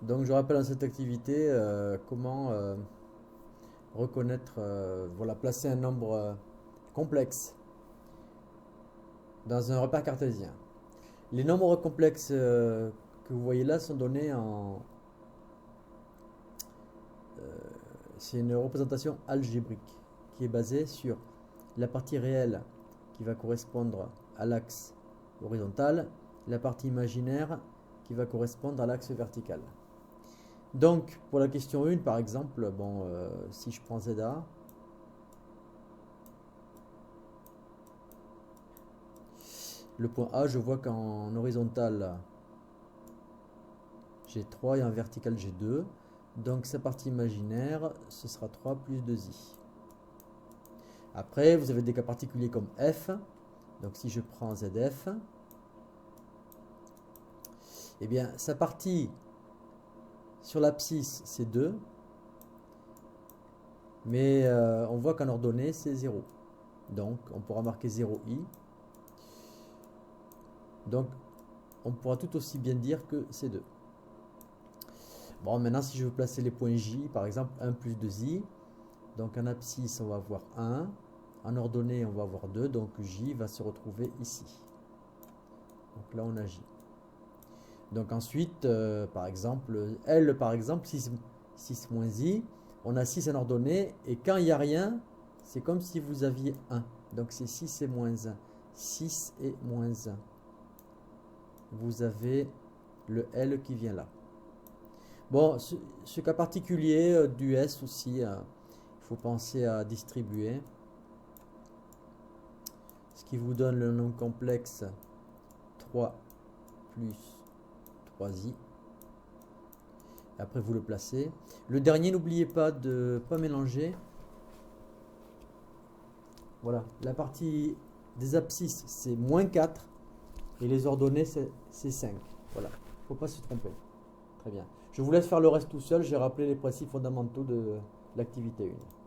Donc je rappelle dans cette activité comment reconnaître, voilà, placer un nombre complexe dans un repère cartésien. Les nombres complexes que vous voyez là sont donnés en... c'est une représentation algébrique qui est basée sur la partie réelle qui va correspondre à l'axe horizontal, la partie imaginaire qui va correspondre à l'axe vertical. Donc, pour la question 1, par exemple, bon, si je prends ZA, le point A, je vois qu'en horizontal, j'ai 3 et en vertical, j'ai 2. Donc, sa partie imaginaire, ce sera 3 plus 2i. Après, vous avez des cas particuliers comme F. Donc, si je prends ZF, eh bien, sa partie sur l'abscisse, c'est 2. Mais on voit qu'en ordonnée, c'est 0. Donc, on pourra marquer 0i. Donc, on pourra tout aussi bien dire que c'est 2. Bon, maintenant, si je veux placer les points J, par exemple, 1 plus 2i. Donc, en abscisse, on va avoir 1. En ordonnée, on va avoir 2. Donc, J va se retrouver ici. Donc là, on a J. Donc, ensuite, par exemple, L, par exemple, 6 moins I. On a 6 en ordonnée. Et quand il n'y a rien, c'est comme si vous aviez 1. Donc, c'est 6 et moins 1. 6 et moins 1. Vous avez le L qui vient là. Bon, ce cas particulier du S aussi, il faut penser à distribuer. Ce qui vous donne le nombre complexe 3 plus 3i. Après, vous le placez. Le dernier, n'oubliez pas de ne pas mélanger. Voilà, la partie des abscisses, c'est moins 4. Et les ordonnées, c'est 5. Voilà, il ne faut pas se tromper. Très bien. Je vous laisse faire le reste tout seul. J'ai rappelé les principes fondamentaux de l'activité 1.